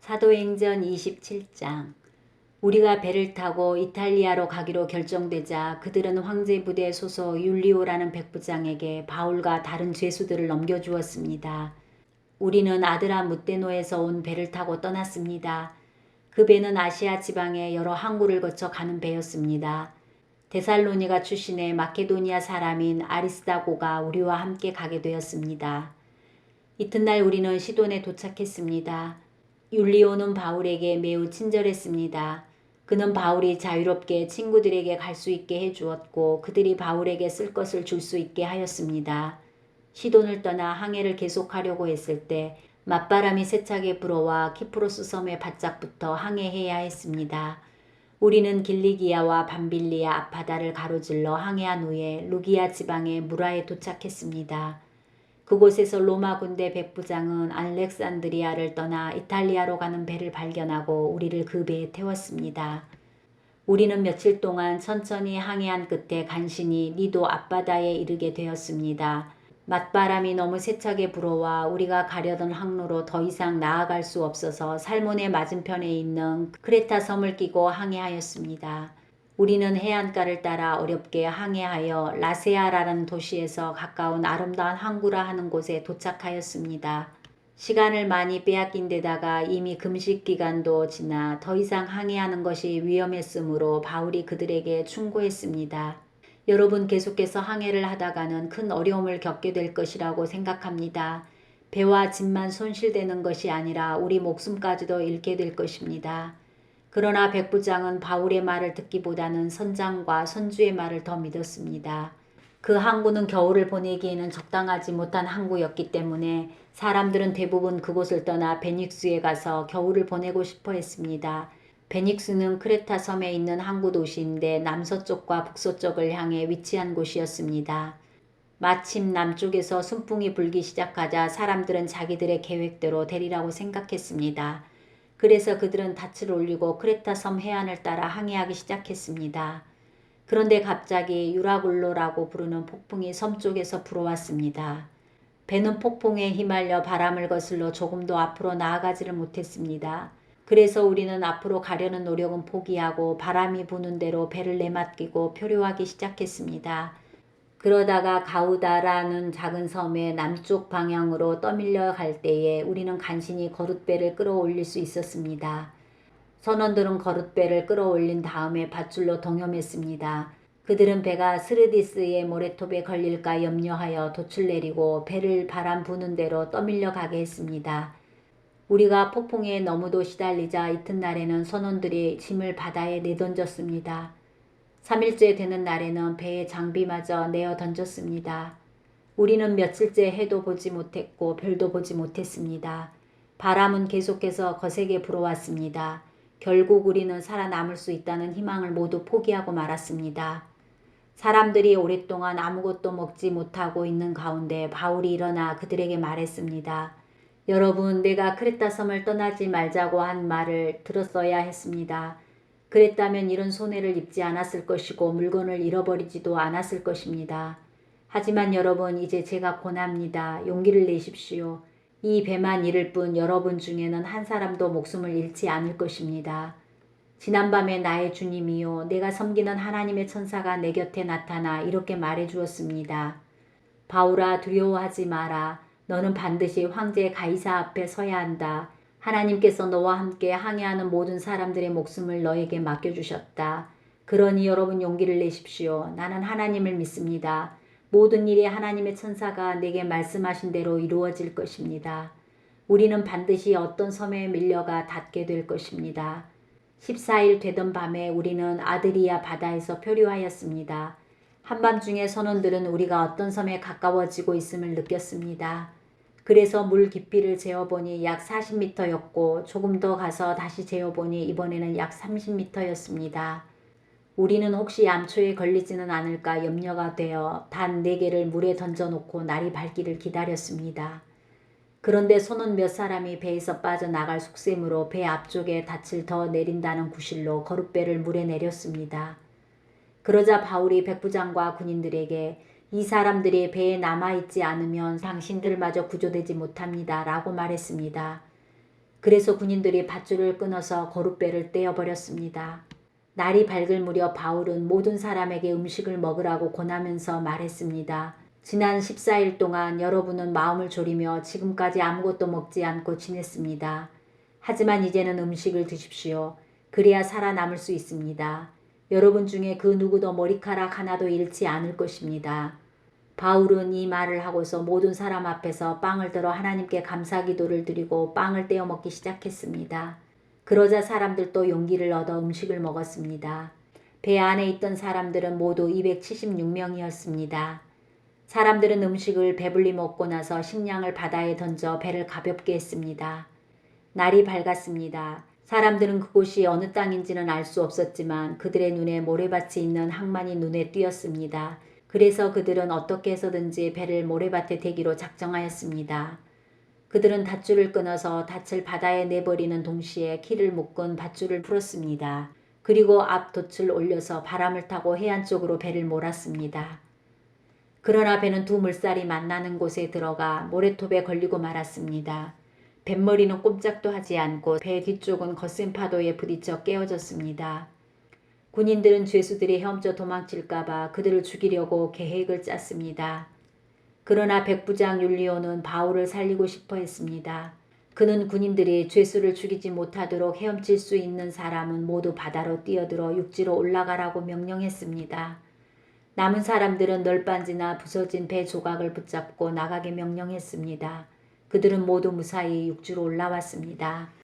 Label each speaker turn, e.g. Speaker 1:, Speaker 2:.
Speaker 1: 사도행전 27장. 우리가 배를 타고 이탈리아로 가기로 결정되자 그들은 황제 부대 소속 율리오라는 백부장에게 바울과 다른 죄수들을 넘겨주었습니다. 우리는 아드라무테노에서 온 배를 타고 떠났습니다. 그 배는 아시아 지방의 여러 항구를 거쳐 가는 배였습니다. 데살로니가 출신의 마케도니아 사람인 아리스다고가 우리와 함께 가게 되었습니다. 이튿날 우리는 시돈에 도착했습니다. 율리오는 바울에게 매우 친절했습니다. 그는 바울이 자유롭게 친구들에게 갈 수 있게 해주었고 그들이 바울에게 쓸 것을 줄 수 있게 하였습니다. 시돈을 떠나 항해를 계속하려고 했을 때 맞바람이 세차게 불어와 키프로스 섬에 바짝부터 항해해야 했습니다. 우리는 길리기아와 밤빌리아 앞바다를 가로질러 항해한 후에 루기아 지방의 무라에 도착했습니다. 그곳에서 로마 군대 백부장은 알렉산드리아를 떠나 이탈리아로 가는 배를 발견하고 우리를 그 배에 태웠습니다. 우리는 며칠 동안 천천히 항해한 끝에 간신히 니도 앞바다에 이르게 되었습니다. 맞바람이 너무 세차게 불어와 우리가 가려던 항로로 더 이상 나아갈 수 없어서 살몬의 맞은편에 있는 크레타 섬을 끼고 항해하였습니다. 우리는 해안가를 따라 어렵게 항해하여 라세아라는 도시에서 가까운 아름다운 항구라 하는 곳에 도착하였습니다. 시간을 많이 빼앗긴 데다가 이미 금식 기간도 지나 더 이상 항해하는 것이 위험했으므로 바울이 그들에게 충고했습니다. 여러분 계속해서 항해를 하다가는 큰 어려움을 겪게 될 것이라고 생각합니다. 배와 짐만 손실되는 것이 아니라 우리 목숨까지도 잃게 될 것입니다. 그러나 백부장은 바울의 말을 듣기보다는 선장과 선주의 말을 더 믿었습니다. 그 항구는 겨울을 보내기에는 적당하지 못한 항구였기 때문에 사람들은 대부분 그곳을 떠나 베닉스에 가서 겨울을 보내고 싶어 했습니다. 베닉스는 크레타 섬에 있는 항구 도시인데 남서쪽과 북서쪽을 향해 위치한 곳이었습니다. 마침 남쪽에서 순풍이 불기 시작하자 사람들은 자기들의 계획대로 되리라고 생각했습니다. 그래서 그들은 닻을 올리고 크레타 섬 해안을 따라 항해하기 시작했습니다. 그런데 갑자기 유라굴로라고 부르는 폭풍이 섬 쪽에서 불어왔습니다. 배는 폭풍에 휘말려 바람을 거슬러 조금도 앞으로 나아가지를 못했습니다. 그래서 우리는 앞으로 가려는 노력은 포기하고 바람이 부는 대로 배를 내맡기고 표류하기 시작했습니다. 그러다가 가우다라는 작은 섬의 남쪽 방향으로 떠밀려 갈 때에 우리는 간신히 거룻배를 끌어올릴 수 있었습니다. 선원들은 거룻배를 끌어올린 다음에 밧줄로 동염했습니다. 그들은 배가 스르디스의 모래톱에 걸릴까 염려하여 돛을 내리고 배를 바람 부는 대로 떠밀려 가게 했습니다. 우리가 폭풍에 너무도 시달리자 이튿날에는 선원들이 짐을 바다에 내던졌습니다. 3일째 되는 날에는 배의 장비마저 내어 던졌습니다. 우리는 며칠째 해도 보지 못했고 별도 보지 못했습니다. 바람은 계속해서 거세게 불어왔습니다. 결국 우리는 살아남을 수 있다는 희망을 모두 포기하고 말았습니다. 사람들이 오랫동안 아무것도 먹지 못하고 있는 가운데 바울이 일어나 그들에게 말했습니다. 여러분, 내가 크레타 섬을 떠나지 말자고 한 말을 들었어야 했습니다. 그랬다면 이런 손해를 입지 않았을 것이고 물건을 잃어버리지도 않았을 것입니다. 하지만 여러분, 이제 제가 권합니다. 용기를 내십시오. 이 배만 잃을 뿐 여러분 중에는 한 사람도 목숨을 잃지 않을 것입니다. 지난밤에 나의 주님이요 내가 섬기는 하나님의 천사가 내 곁에 나타나 이렇게 말해 주었습니다. 바울아, 두려워하지 마라. 너는 반드시 황제 가이사 앞에 서야 한다. 하나님께서 너와 함께 항해하는 모든 사람들의 목숨을 너에게 맡겨주셨다. 그러니 여러분 용기를 내십시오. 나는 하나님을 믿습니다. 모든 일이 하나님의 천사가 내게 말씀하신 대로 이루어질 것입니다. 우리는 반드시 어떤 섬에 밀려가 닿게 될 것입니다. 14일 되던 밤에 우리는 아드리아 바다에서 표류하였습니다. 한밤중에 선원들은 우리가 어떤 섬에 가까워지고 있음을 느꼈습니다. 그래서 물 깊이를 재어보니 약 40m였고 조금 더 가서 다시 재어보니 이번에는 약 30m였습니다. 우리는 혹시 암초에 걸리지는 않을까 염려가 되어 단 4개를 물에 던져놓고 날이 밝기를 기다렸습니다. 그런데 선원 몇 사람이 배에서 빠져나갈 속셈으로 배 앞쪽에 닻을 더 내린다는 구실로 거룻배를 물에 내렸습니다. 그러자 바울이 백부장과 군인들에게 이 사람들이 배에 남아있지 않으면 당신들마저 구조되지 못합니다. 라고 말했습니다. 그래서 군인들이 밧줄을 끊어서 거룻배를 떼어버렸습니다. 날이 밝을 무렵 바울은 모든 사람에게 음식을 먹으라고 권하면서 말했습니다. 지난 14일 동안 여러분은 마음을 졸이며 지금까지 아무것도 먹지 않고 지냈습니다. 하지만 이제는 음식을 드십시오. 그래야 살아남을 수 있습니다. 여러분 중에 그 누구도 머리카락 하나도 잃지 않을 것입니다. 바울은 이 말을 하고서 모든 사람 앞에서 빵을 들어 하나님께 감사기도를 드리고 빵을 떼어 먹기 시작했습니다. 그러자 사람들도 용기를 얻어 음식을 먹었습니다. 배 안에 있던 사람들은 모두 276명이었습니다. 사람들은 음식을 배불리 먹고 나서 식량을 바다에 던져 배를 가볍게 했습니다. 날이 밝았습니다. 사람들은 그곳이 어느 땅인지는 알 수 없었지만 그들의 눈에 모래밭이 있는 항만이 눈에 띄었습니다. 그래서 그들은 어떻게 해서든지 배를 모래밭에 대기로 작정하였습니다. 그들은 밧줄을 끊어서 닻을 바다에 내버리는 동시에 키를 묶은 밧줄을 풀었습니다. 그리고 앞 돛을 올려서 바람을 타고 해안 쪽으로 배를 몰았습니다. 그러나 배는 두 물살이 만나는 곳에 들어가 모래톱에 걸리고 말았습니다. 뱃머리는 꼼짝도 하지 않고 배 뒤쪽은 거센 파도에 부딪혀 깨어졌습니다. 군인들은 죄수들이 헤엄쳐 도망칠까봐 그들을 죽이려고 계획을 짰습니다. 그러나 백부장 율리오는 바울을 살리고 싶어 했습니다. 그는 군인들이 죄수를 죽이지 못하도록 헤엄칠 수 있는 사람은 모두 바다로 뛰어들어 육지로 올라가라고 명령했습니다. 남은 사람들은 널빤지나 부서진 배 조각을 붙잡고 나가게 명령했습니다. 그들은 모두 무사히 육지로 올라왔습니다.